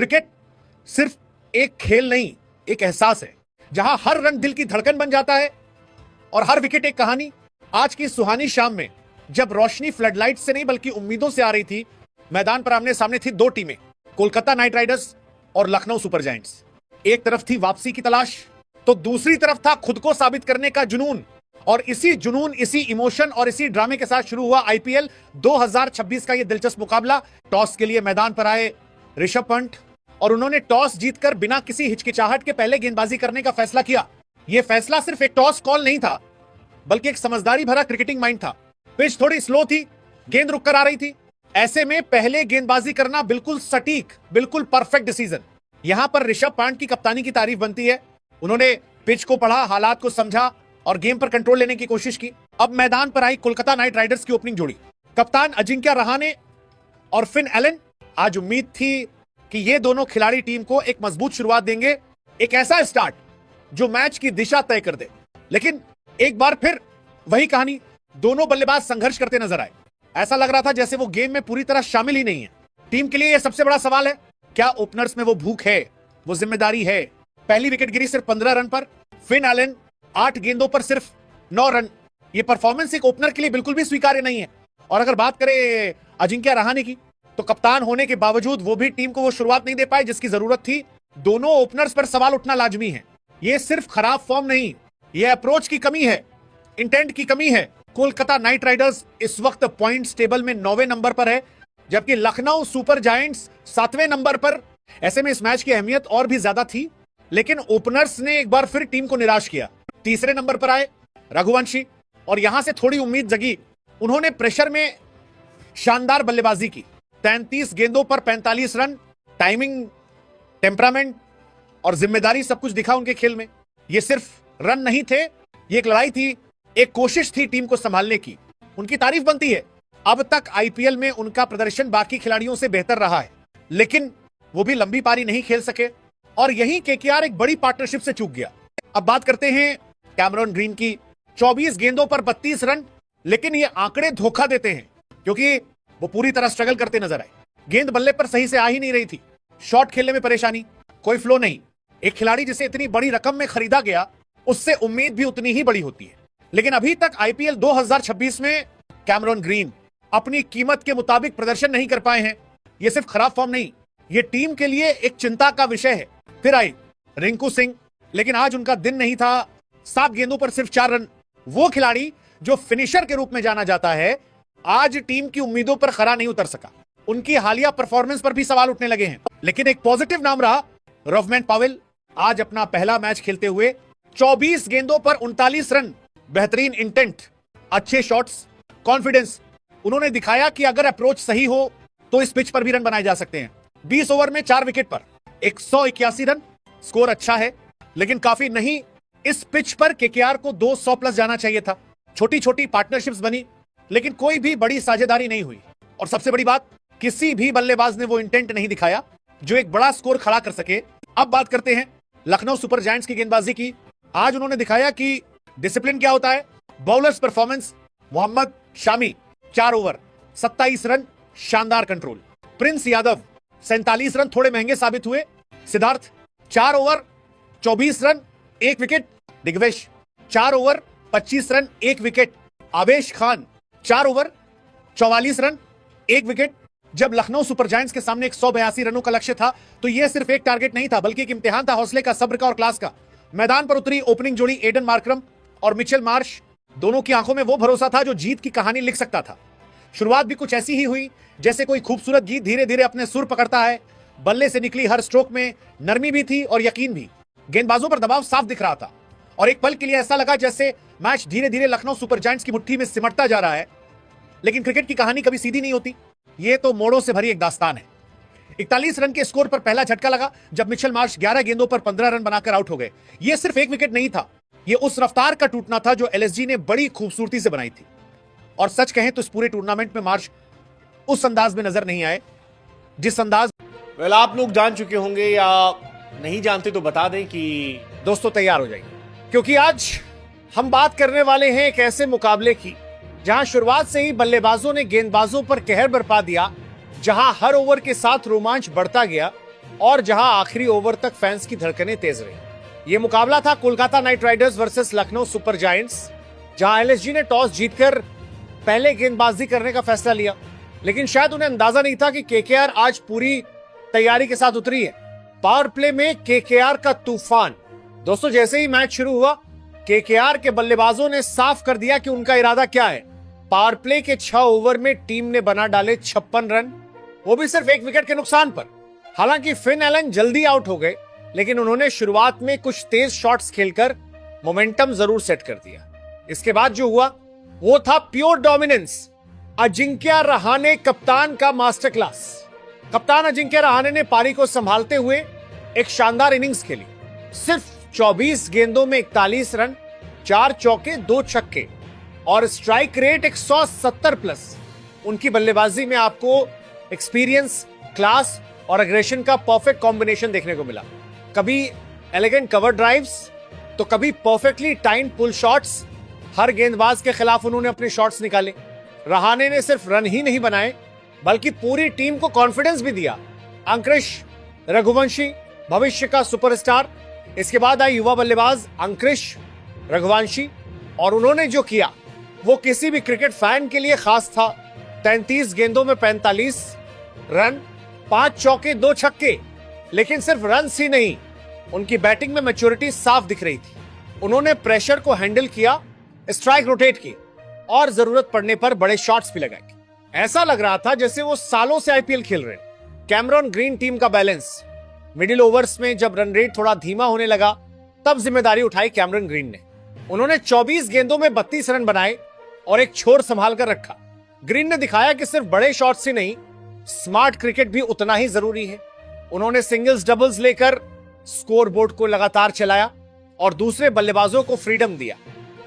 Cricket सिर्फ एक खेल नहीं, एक एहसास है जहां हर रन दिल की धड़कन बन जाता है और हर विकेट एक कहानी। आज की सुहानी शाम में जब रोशनी फ्लडलाइट से नहीं बल्कि उम्मीदों से आ रही थी, मैदान पर आमने सामने थी दो टीमें, कोलकाता नाइट राइडर्स और लखनऊ सुपर जायंट्स। एक तरफ थी वापसी की तलाश, तो दूसरी तरफ था खुद को साबित करने का जुनून। और इसी जुनून, इसी इमोशन और इसी ड्रामे के साथ शुरू हुआ आईपीएल 2026 का यह दिलचस्प मुकाबला। टॉस के लिए मैदान पर आए ऋषभ पंत और उन्होंने टॉस जीतकर बिना किसी हिचकिचाहट के पहले गेंदबाजी करने का फैसला किया। यह फैसला सिर्फ एक टॉस कॉल नहीं था, बल्कि एक समझदारी भरा क्रिकेटिंग माइंड था। पिच थोड़ी स्लो थी, गेंद रुक कर आ रही थी, ऐसे में पहले गेंदबाजी करना बिल्कुल सटीक, बिल्कुल परफेक्ट डिसीजन। यहां पर ऋषभ पंत की कप्तानी की तारीफ बनती है। उन्होंने पिच को पढ़ा, हालात को समझा और गेम पर कंट्रोल लेने की कोशिश की। अब मैदान पर आई कोलकाता नाइट राइडर्स की ओपनिंग जोड़ी, कप्तान अजिंक्य रहाणे और फिन एलन। आज उम्मीद थी कि ये दोनों खिलाड़ी टीम को एक मजबूत शुरुआत देंगे, एक ऐसा स्टार्ट जो मैच की दिशा तय कर दे। लेकिन एक बार फिर वही कहानी, दोनों बल्लेबाज संघर्ष करते नजर आए। ऐसा लग रहा था जैसे वो गेम में पूरी तरह शामिल ही नहीं है। टीम के लिए यह सबसे बड़ा सवाल है, क्या ओपनर्स में वो भूख है, वो जिम्मेदारी है। पहली विकेट गिरी सिर्फ 15 रन पर, फिन एलन 8 गेंदों पर सिर्फ 9 रन। यह परफॉर्मेंस एक ओपनर के लिए बिल्कुल भी स्वीकार्य नहीं है। और अगर बात करें अजिंक्य रहाणे की, तो कप्तान होने के बावजूद वो भी टीम को वो शुरुआत नहीं दे पाए जिसकी जरूरत थी। दोनों ओपनर्स पर सवाल उठना लाजमी है। यह सिर्फ खराब फॉर्म नहीं, यह अप्रोच की कमी है, इंटेंट की कमी है। कोलकाता नाइट राइडर्स इस वक्त पॉइंट्स टेबल में 9वें नंबर पर है, जबकि लखनऊ सुपर जायंट्स 7वें नंबर पर। ऐसे में इस मैच की अहमियत और भी ज्यादा थी, लेकिन ओपनर्स ने एक बार फिर टीम को निराश किया। तीसरे नंबर पर आए रघुवंशी और यहां से थोड़ी उम्मीद जगी। उन्होंने प्रेशर में शानदार बल्लेबाजी की, 33 गेंदों पर 45 रन। टाइमिंग, टेम्परामेंट और जिम्मेदारी सब कुछ दिखा उनके खेल में। ये सिर्फ रन नहीं थे, ये एक लड़ाई थी, एक कोशिश थी टीम को संभालने की। उनकी तारीफ बनती है। अब तक आईपीएल में उनका प्रदर्शन बाकी खिलाड़ियों से बेहतर रहा है, लेकिन वो भी लंबी पारी नहीं खेल सके और यहीं केकेआर एक बड़ी पार्टनरशिप से चूक गया। अब बात करते हैं कैमरॉन ग्रीन की। 24 गेंदों पर 32 रन, लेकिन ये आंकड़े धोखा देते हैं क्योंकि वो पूरी तरह स्ट्रगल करते नजर आए। गेंद बल्ले पर सही से आ ही नहीं रही थी, शॉट खेलने में परेशानी, कोई फ्लो नहीं। एक खिलाड़ी जिसे इतनी बड़ी रकम में खरीदा गया, उससे उम्मीद भी उतनी ही बड़ी होती है। लेकिन अभी तक आईपीएल 2026 में कैमरॉन ग्रीन अपनी कीमत के मुताबिक प्रदर्शन नहीं कर पाए हैं। यह सिर्फ खराब फॉर्म नहीं, यह टीम के लिए एक चिंता का विषय है। फिर आई रिंकू सिंह, लेकिन आज उनका दिन नहीं था। 7 गेंदों पर सिर्फ 4 रन। वो खिलाड़ी जो फिनिशर के रूप में जाना जाता है, आज टीम की उम्मीदों पर खरा नहीं उतर सका। उनकी हालिया परफॉर्मेंस पर भी सवाल उठने लगे हैं। लेकिन एक पॉजिटिव नाम रहा रोवमैन पॉवेल। आज अपना पहला मैच खेलते हुए 24 गेंदों पर 39 रन। बेहतरीन इंटेंट, अच्छे शॉट्स, कॉन्फिडेंस। उन्होंने दिखाया कि अगर अप्रोच सही हो तो इस पिच पर भी रन बनाए जा सकते हैं। 20 ओवर में 4 विकेट पर 181 रन। स्कोर अच्छा है, लेकिन काफी नहीं। इस पिच पर केकेआर को 200 प्लस जाना चाहिए था। छोटी छोटी पार्टनरशिप्स बनी, लेकिन कोई भी बड़ी साझेदारी नहीं हुई। और सबसे बड़ी बात, किसी भी बल्लेबाज ने वो इंटेंट नहीं दिखाया जो एक बड़ा स्कोर खड़ा कर सके। अब बात करते हैं लखनऊ सुपर जायंट्स की गेंदबाजी की। आज उन्होंने दिखाया कि डिसिप्लिन क्या होता है। Bowlers performance, Mohammed Shami 4 over 27 run, शानदार कंट्रोल। प्रिंस यादव 47 रन थोड़े महंगे साबित हुए। Siddharth 4 over 24 run 1 wicket. Digvesh 4 over 25 run 1 wicket. Avesh Khan 4 over 44 run 1 wicket. जब लखनऊ सुपर जायंट्स के सामने 182 रनों का लक्ष्य था, तो यह सिर्फ एक टारगेट नहीं था, बल्कि एक इम्तिहान था हौसले का, सब्र का और क्लास का। मैदान पर उतरी ओपनिंग जोड़ी एडन मार्करम और मिचेल मार्श। दोनों की आंखों में वो भरोसा था जो जीत की कहानी लिख सकता था। शुरुआत भी कुछ ऐसी ही हुई जैसे कोई खूबसूरत गीत धीरे धीरे अपने सुर पकड़ता है। बल्ले से निकली हर स्ट्रोक में नरमी भी थी और यकीन भी। गेंदबाजों पर दबाव साफ दिख रहा था और एक पल के लिए ऐसा लगा जैसे मैच धीरे धीरे लखनऊ सुपर जायंट्स की मुट्ठी में सिमटता जा रहा है। लेकिन क्रिकेट की कहानी कभी सीधी नहीं होती, यह तो मोड़ों से भरी एक दास्तान है। 41 रन के स्कोर पर पहला झटका लगा जब मिचेल मार्श 11 गेंदों पर 15 रन बनाकर आउट हो गए। यह सिर्फ एक विकेट नहीं था, यह उस रफ्तार का टूटना था जो एलएसजी ने बड़ी खूबसूरती से बनाई थी। और सच कहें तो इस पूरे टूर्नामेंट में मार्श उस अंदाज में नजर नहीं आए जिस अंदाज। वेल, आप लोग जान चुके होंगे या नहीं जानते तो बता दें कि दोस्तों तैयार हो जाइए, क्योंकि आज हम बात करने वाले हैं एक ऐसे मुकाबले की जहां शुरुआत से ही बल्लेबाजों ने गेंदबाजों पर कहर बरपा दिया, जहां हर ओवर के साथ रोमांच बढ़ता गया और जहां आखिरी ओवर तक फैंस की धड़कनें तेज रही। ये मुकाबला था Kolkata night Riders versus Lucknow super giants, जहां एलएसजी ने टॉस जीतकर पहले गेंदबाजी करने का फैसला लिया, लेकिन शायद उन्हें अंदाजा नहीं था कि केकेआर आज पूरी तैयारी के साथ उतरी है। पावर प्ले में केकेआर का तूफान। दोस्तों, जैसे ही मैच शुरू हुआ, केकेआर के बल्लेबाजों ने साफ कर दिया कि उनका इरादा क्या है। पावर प्ले के 6 ओवर में टीम ने बना डाले 56 रन, वो भी सिर्फ 1 विकेट के नुकसान पर। हालांकि फिन एलन जल्दी आउट हो गए, लेकिन उन्होंने शुरुआत में कुछ तेज शॉट्स खेलकर मोमेंटम जरूर सेट कर दिया। इसके बाद जो हुआ वो था प्योर डोमिनेंस। अजिंक्य रहाणे कप्तान का मास्टर क्लास। कप्तान अजिंक्य रहाणे ने पारी को संभालते हुए एक शानदार इनिंग्स खेली। सिर्फ 24 गेंदों में 41 रन, 4 चौके, 2 छक्के और स्ट्राइक रेट 170 प्लस। उनकी बल्लेबाजी में आपको एक्सपीरियंस, क्लास और अग्रेशन का परफेक्ट कॉम्बिनेशन देखने को मिला। कभी एलिगेंट कवर ड्राइव्स, तो कभी परफेक्टली टाइम्ड पुल शॉट्स। हर गेंदबाज के खिलाफ उन्होंने अपने शॉट्स निकाले। रहाणे ने सिर्फ रन ही नहीं बनाए, बल्कि पूरी टीम को कॉन्फिडेंस भी दिया। अंकुरिश रघुवंशी भविष्य का सुपरस्टार, इसके बाद आए युवा बल्लेबाज अंकुरिश रघुवंशी, और उन्होंने जो किया वो किसी भी क्रिकेट फैन के लिए खास था। 33 गेंदों में 45 रन, 5 चौके, 2 छक्के। लेकिन सिर्फ रन ही नहीं, उनकी बैटिंग में मैच्योरिटी साफ दिख रही थी। उन्होंने प्रेशर को हैंडल किया, स्ट्राइक रोटेट की और जरूरत पड़ने पर बड़े शॉट्स भी लगाए। ऐसा लग रहा था जैसे वो सालों से आईपीएल खेल रहे हैं। कैमरॉन ग्रीन टीम का बैलेंस। मिडिल ओवर्स में जब रन रेट थोड़ा धीमा होने लगा, तब जिम्मेदारी उठाई कैमरॉन ग्रीन ने। उन्होंने 24 गेंदों में 32 रन बनाए और एक छोर संभाल कर रखा। ग्रीन ने दिखाया कि सिर्फ बड़े शॉट्स ही नहीं, स्मार्ट क्रिकेट भी उतना ही जरूरी है। उन्होंने सिंगल्स डबल्स लेकर स्कोरबोर्ड को लगातार चलाया और दूसरे बल्लेबाजों को फ्रीडम दिया।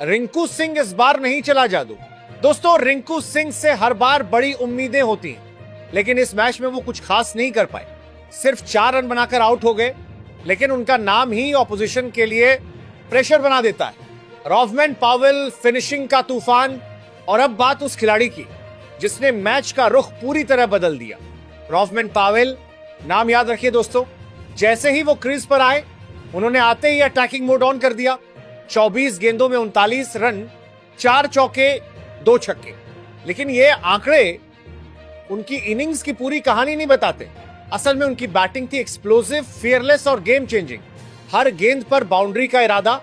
रिंकू सिंह इस बार नहीं चला जादू। दोस्तों, रिंकू सिंह से हर बार बड़ी उम्मीदें होती हैं, लेकिन इस मैच में वो कुछ खास नहीं कर पाए। सिर्फ 4 रन बनाकर आउट हो गए, लेकिन उनका नाम ही ऑपोजिशन के लिए प्रेशर बना देता है। रॉफमैन पावेल फिनिशिंग का तूफान। और अब बात उस खिलाड़ी की जिसने मैच का रुख पूरी तरह बदल दिया। रॉफमैन पावेल, नाम याद रखिए दोस्तों। जैसे ही वो क्रीज पर आए, उन्होंने आते ही अटैकिंग मोड ऑन कर दिया। 24 गेंदों में 39 रन, 4 चौके, 2 छक्के। लेकिन ये आंकड़े उनकी इनिंग्स की पूरी कहानी नहीं बताते। असल में उनकी बैटिंग थी एक्सप्लोसिव, फियरलेस और गेम चेंजिंग। हर गेंद पर बाउंड्री का इरादा।